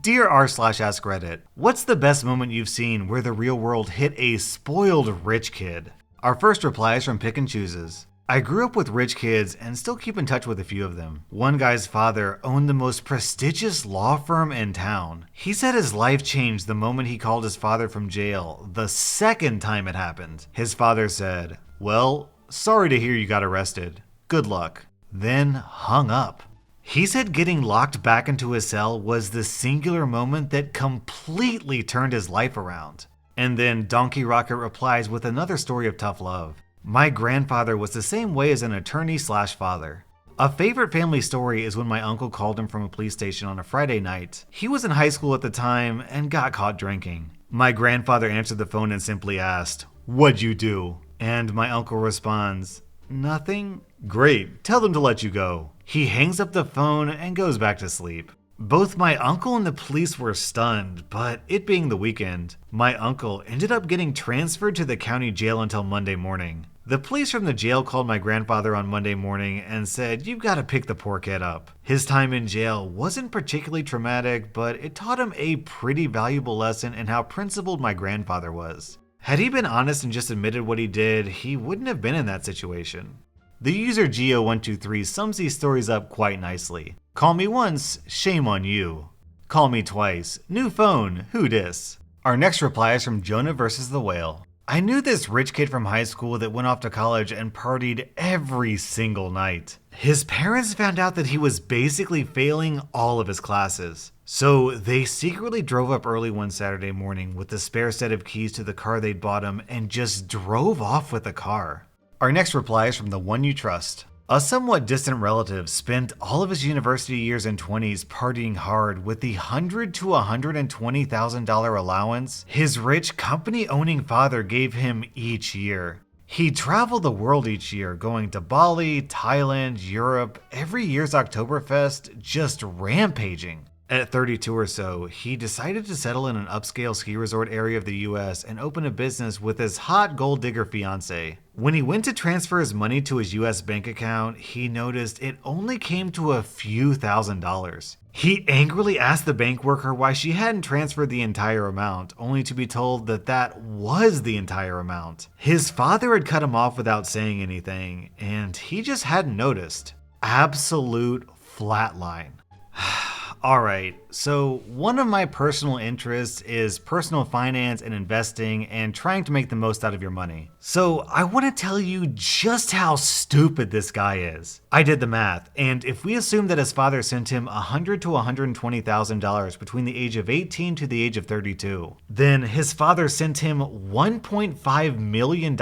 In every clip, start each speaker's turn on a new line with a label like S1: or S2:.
S1: Dear rSlash Askreddit, what's the best moment you've seen where the real world hit a spoiled rich kid? Our first reply is from Pick and Chooses. I grew up with rich kids and still keep in touch with a few of them. One guy's father owned the most prestigious law firm in town. He said his life changed the moment he called his father from jail the second time it happened. His father said, "Well, sorry to hear you got arrested. Good luck." Then hung up. He said getting locked back into his cell was the singular moment that completely turned his life around. And then Donkey Rocket replies with another story of tough love. My grandfather was the same way as an attorney/father. A favorite family story is when my uncle called him from a police station on a Friday night. He was in high school at the time and got caught drinking. My grandfather answered the phone and simply asked, "What'd you do?" And my uncle responds, "Nothing." "Great, tell them to let you go." He hangs up the phone and goes back to sleep. Both my uncle and the police were stunned, but it being the weekend, my uncle ended up getting transferred to the county jail until Monday morning. The police from the jail called my grandfather on Monday morning and said, "You've got to pick the poor kid up." His time in jail wasn't particularly traumatic, but it taught him a pretty valuable lesson in how principled my grandfather was. Had he been honest and just admitted what he did, he wouldn't have been in that situation. The user Geo123 sums these stories up quite nicely. Call me once, shame on you. Call me twice, new phone, who dis? Our next reply is from Jonah vs. the Whale. I knew this rich kid from high school that went off to college and partied every single night. His parents found out that he was basically failing all of his classes. So they secretly drove up early one Saturday morning with a spare set of keys to the car they'd bought him and just drove off with the car. Our next reply is from the one you trust. A somewhat distant relative spent all of his university years and 20s partying hard with the $100,000 to $120,000 allowance his rich company-owning father gave him each year. He traveled the world each year, going to Bali, Thailand, Europe, every year's Oktoberfest, just rampaging. At 32 or so, he decided to settle in an upscale ski resort area of the US and open a business with his hot gold digger fiance. When he went to transfer his money to his US bank account, he noticed it only came to a few $1,000s. He angrily asked the bank worker why she hadn't transferred the entire amount, only to be told that that was the entire amount. His father had cut him off without saying anything, and he just hadn't noticed. Absolute flatline. Alright, so one of my personal interests is personal finance and investing and trying to make the most out of your money. So I want to tell you just how stupid this guy is. I did the math, and if we assume that his father sent him $100,000 to $120,000 between the age of 18 to the age of 32, then his father sent him $1.5 million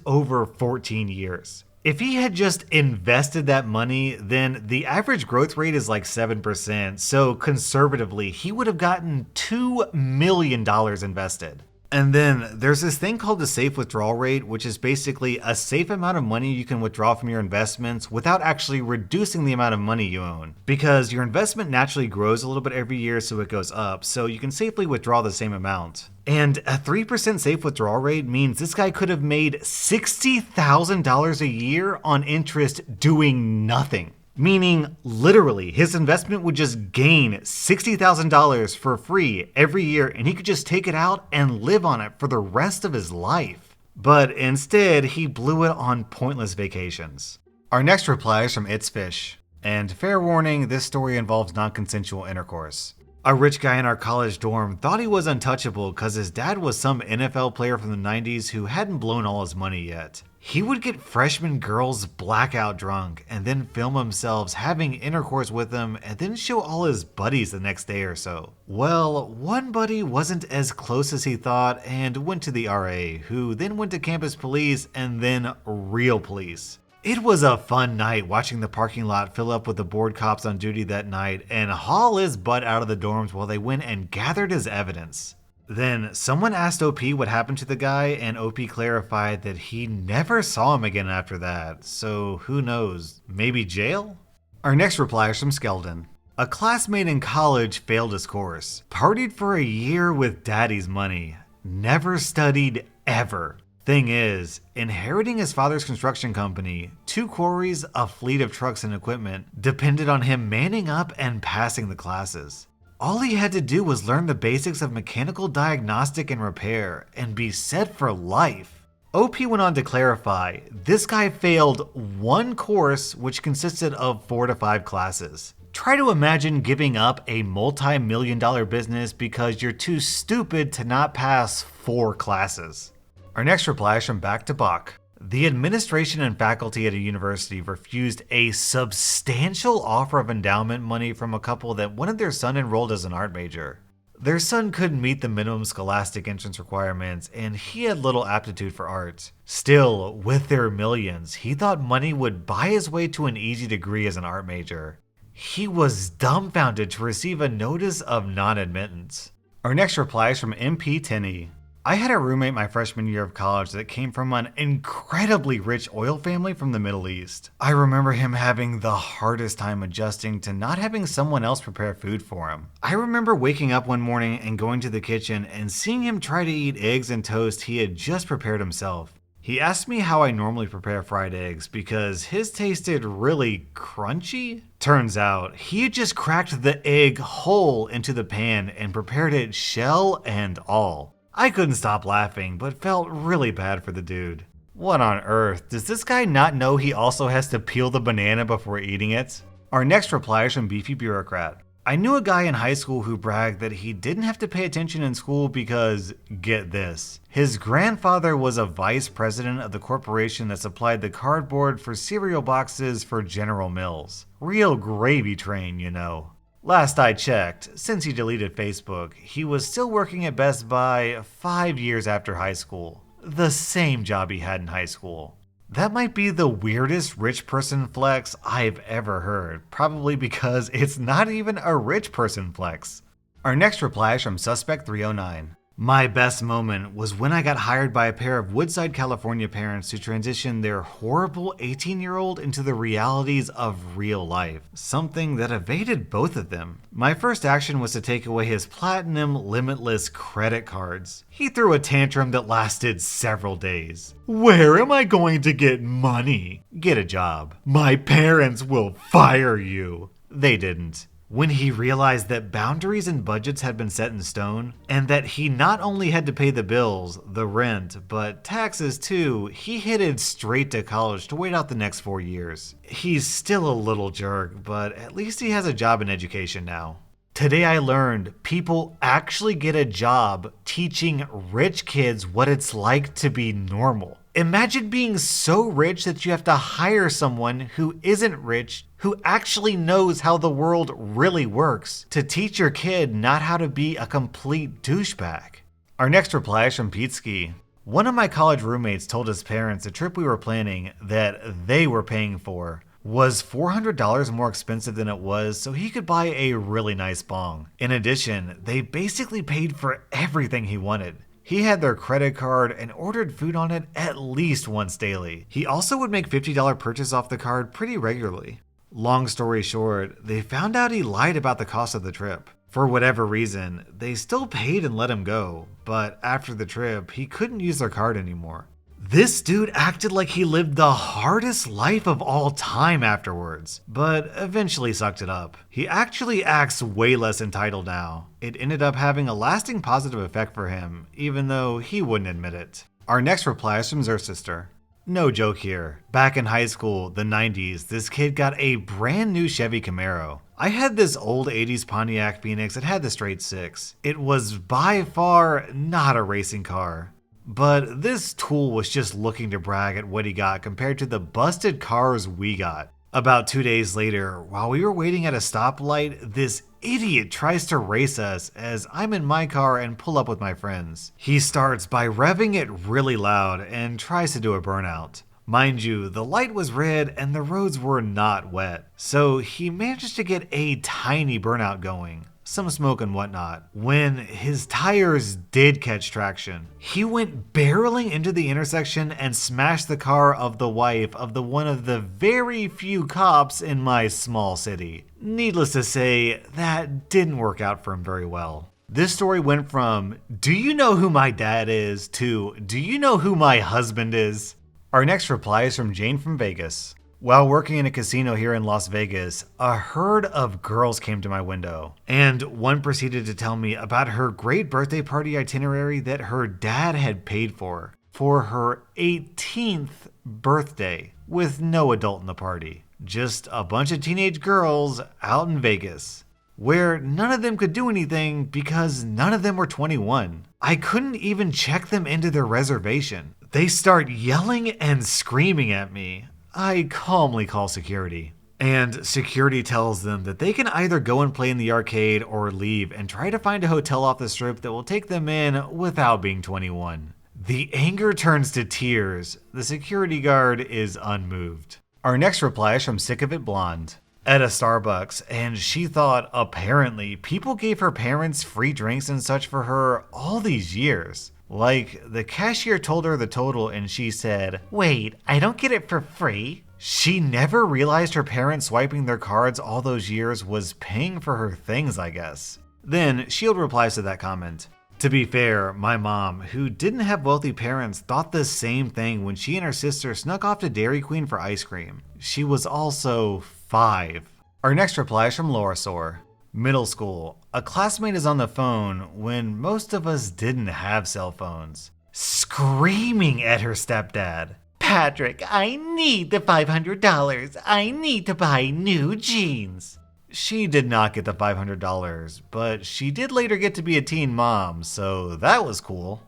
S1: over 14 years. If he had just invested that money, then the average growth rate is like 7%, so conservatively, he would have gotten $2 million invested. And then there's this thing called the safe withdrawal rate, which is basically a safe amount of money you can withdraw from your investments without actually reducing the amount of money you own. Because your investment naturally grows a little bit every year, so it goes up, so you can safely withdraw the same amount. And a 3% safe withdrawal rate means this guy could have made $60,000 a year on interest doing nothing. Meaning, literally, his investment would just gain $60,000 for free every year and he could just take it out and live on it for the rest of his life. But instead, he blew it on pointless vacations. Our next reply is from It's Fish. And fair warning, this story involves non-consensual intercourse. A rich guy in our college dorm thought he was untouchable because his dad was some NFL player from the 90s who hadn't blown all his money yet. He would get freshman girls blackout drunk and then film themselves having intercourse with them and then show all his buddies the next day or so. Well, one buddy wasn't as close as he thought and went to the RA, who then went to campus police and then real police. It was a fun night watching the parking lot fill up with the bored cops on duty that night and haul his butt out of the dorms while they went and gathered his evidence. Then someone asked OP what happened to the guy, and OP clarified that he never saw him again after that, so who knows, maybe jail? Our next reply is from Skeldon. A classmate in college failed his course, partied for a year with daddy's money, never studied ever. Thing is, inheriting his father's construction company, 2 quarries, a fleet of trucks and equipment, depended on him manning up and passing the classes. All he had to do was learn the basics of mechanical diagnostic and repair and be set for life. OP went on to clarify, this guy failed one course which consisted of 4 to 5 classes. Try to imagine giving up a multi-million-dollar business because you're too stupid to not pass 4 classes. Our next reply is from Back to Bach. The administration and faculty at a university refused a substantial offer of endowment money from a couple that wanted their son enrolled as an art major. Their son couldn't meet the minimum scholastic entrance requirements, and he had little aptitude for art. Still, with their millions, he thought money would buy his way to an easy degree as an art major. He was dumbfounded to receive a notice of non-admittance. Our next reply is from MP Tenney. I had a roommate my freshman year of college that came from an incredibly rich oil family from the Middle East. I remember him having the hardest time adjusting to not having someone else prepare food for him. I remember waking up one morning and going to the kitchen and seeing him try to eat eggs and toast he had just prepared himself. He asked me how I normally prepare fried eggs because his tasted really crunchy. Turns out, he had just cracked the egg whole into the pan and prepared it shell and all. I couldn't stop laughing, but felt really bad for the dude. What on earth? Does this guy not know he also has to peel the banana before eating it? Our next reply is from Beefy Bureaucrat. I knew a guy in high school who bragged that he didn't have to pay attention in school because, get this, his grandfather was a vice president of the corporation that supplied the cardboard for cereal boxes for General Mills. Real gravy train, you know. Last I checked, since he deleted Facebook, he was still working at Best Buy 5 years after high school. The same job he had in high school. That might be the weirdest rich person flex I've ever heard, probably because it's not even a rich person flex. Our next reply is from Suspect 309. My best moment was when I got hired by a pair of Woodside, California parents to transition their horrible 18-year-old into the realities of real life, something that evaded both of them. My first action was to take away his platinum limitless credit cards. He threw a tantrum that lasted several days. Where am I going to get money? Get a job. My parents will fire you. They didn't. When he realized that boundaries and budgets had been set in stone, and that he not only had to pay the bills, the rent, but taxes too, he headed straight to college to wait out the next 4 years. He's still a little jerk, but at least he has a job in education now. Today I learned people actually get a job teaching rich kids what it's like to be normal. Imagine being so rich that you have to hire someone who isn't rich, who actually knows how the world really works, to teach your kid not how to be a complete douchebag. Our next reply is from Pete Ski. One of my college roommates told his parents the trip we were planning that they were paying for was $400 more expensive than it was, so he could buy a really nice bong. In addition, they basically paid for everything he wanted. He had their credit card and ordered food on it at least once daily. He also would make $50 purchases off the card pretty regularly. Long story short, they found out he lied about the cost of the trip. For whatever reason, they still paid and let him go, but after the trip, he couldn't use their card anymore. This dude acted like he lived the hardest life of all time afterwards, but eventually sucked it up. He actually acts way less entitled now. It ended up having a lasting positive effect for him, even though he wouldn't admit it. Our next reply is from Sister. No joke here. Back in high school, the 90s, this kid got a brand new Chevy Camaro. I had this old 80s Pontiac Phoenix that had the straight six. It was by far not a racing car. But this tool was just looking to brag at what he got compared to the busted cars we got. About 2 days later, while we were waiting at a stoplight, this idiot tries to race us as I'm in my car and pull up with my friends. He starts by revving it really loud and tries to do a burnout. Mind you, the light was red and the roads were not wet, so he manages to get a tiny burnout going. Some smoke and whatnot. When his tires did catch traction, he went barreling into the intersection and smashed the car of the wife of one of the very few cops in my small city. Needless to say, that didn't work out for him very well. This story went from, do you know who my dad is, to, do you know who my husband is? Our next reply is from Jane from Vegas. While working in a casino here in Las Vegas, a herd of girls came to my window, and one proceeded to tell me about her great birthday party itinerary that her dad had paid for her 18th birthday, with no adult in the party. Just a bunch of teenage girls out in Vegas, where none of them could do anything because none of them were 21. I couldn't even check them into their reservation. They start yelling and screaming at me. I calmly call security. And security tells them that they can either go and play in the arcade or leave and try to find a hotel off the strip that will take them in without being 21. The anger turns to tears. The security guard is unmoved. Our next reply is from Sick of It Blonde. At a Starbucks, and she thought apparently people gave her parents free drinks and such for her all these years. Like, the cashier told her the total and she said, "Wait, I don't get it for free?" She never realized her parents swiping their cards all those years was paying for her things, I guess. Then Shield replies to that comment. To be fair, my mom, who didn't have wealthy parents, thought the same thing when she and her sister snuck off to Dairy Queen for ice cream. She was also 5. Our next reply is from Laurasaur. Middle school. A classmate is on the phone when most of us didn't have cell phones, screaming at her stepdad. "Patrick, I need the $500. I need to buy new jeans." She did not get the $500, but she did later get to be a teen mom, so that was cool.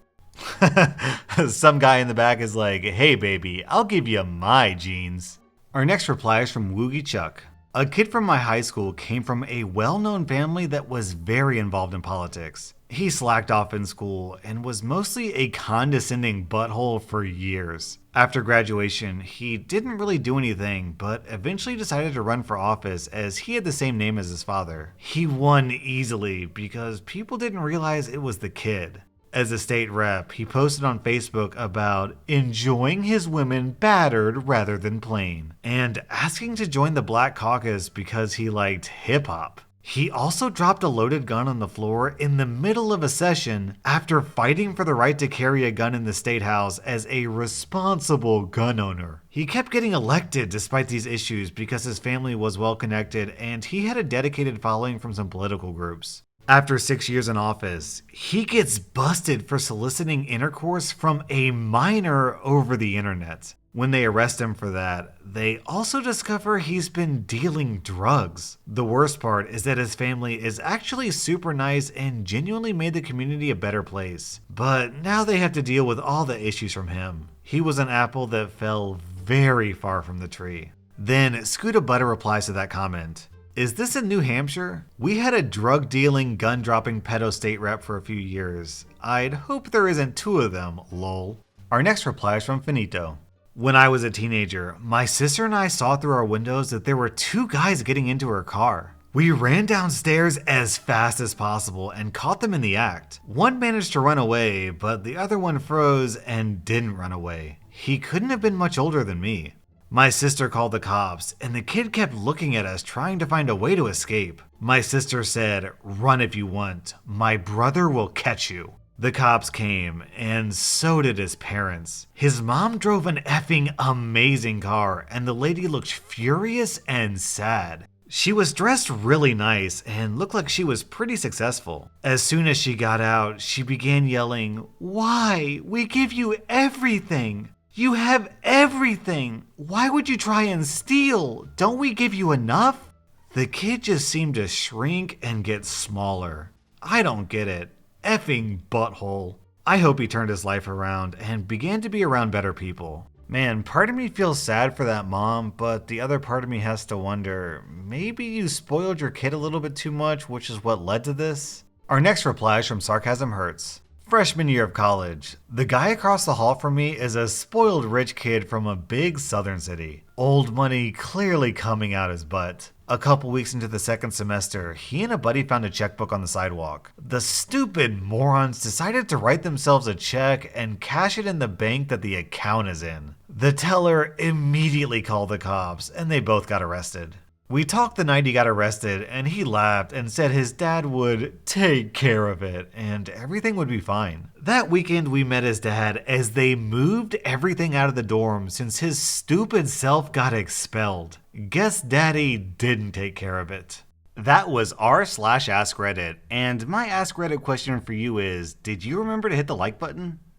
S1: Some guy in the back is like, "Hey baby, I'll give you my jeans." Our next reply is from Woogie Chuck. A kid from my high school came from a well-known family that was very involved in politics. He slacked off in school and was mostly a condescending butthole for years. After graduation, he didn't really do anything, but eventually decided to run for office as he had the same name as his father. He won easily because people didn't realize it was the kid. As a state rep, he posted on Facebook about enjoying his women battered rather than plain, and asking to join the Black Caucus because he liked hip-hop. He also dropped a loaded gun on the floor in the middle of a session after fighting for the right to carry a gun in the state house as a responsible gun owner. He kept getting elected despite these issues because his family was well connected and he had a dedicated following from some political groups. After 6 years in office, he gets busted for soliciting intercourse from a minor over the internet. When they arrest him for that, they also discover he's been dealing drugs. The worst part is that his family is actually super nice and genuinely made the community a better place. But now they have to deal with all the issues from him. He was an apple that fell very far from the tree. Then Scooter Butter replies to that comment. Is this in New Hampshire? We had a drug-dealing, gun-dropping pedo state rep for a few years. I'd hope there isn't 2 of them, lol. Our next reply is from Finito. When I was a teenager, my sister and I saw through our windows that there were 2 guys getting into her car. We ran downstairs as fast as possible and caught them in the act. One managed to run away, but the other one froze and didn't run away. He couldn't have been much older than me. My sister called the cops, and the kid kept looking at us trying to find a way to escape. My sister said, "Run if you want. My brother will catch you." The cops came, and so did his parents. His mom drove an effing amazing car, and the lady looked furious and sad. She was dressed really nice and looked like she was pretty successful. As soon as she got out, she began yelling, "Why? We give you everything. You have everything. Why would you try and steal? Don't we give you enough?" The kid just seemed to shrink and get smaller. I don't get it. Effing butthole. I hope he turned his life around and began to be around better people. Man, part of me feels sad for that mom, but the other part of me has to wonder, maybe you spoiled your kid a little bit too much, which is what led to this? Our next reply is from Sarcasm Hurts. Freshman year of college. The guy across the hall from me is a spoiled rich kid from a big southern city. Old money clearly coming out his butt. A couple weeks into the second semester, he and a buddy found a checkbook on the sidewalk. The stupid morons decided to write themselves a check and cash it in the bank that the account is in. The teller immediately called the cops and they both got arrested. We talked the night he got arrested, and he laughed and said his dad would take care of it and everything would be fine. That weekend we met his dad as they moved everything out of the dorm since his stupid self got expelled. Guess daddy didn't take care of it. That was r/Askreddit, and my Askreddit question for you is, did you remember to hit the like button?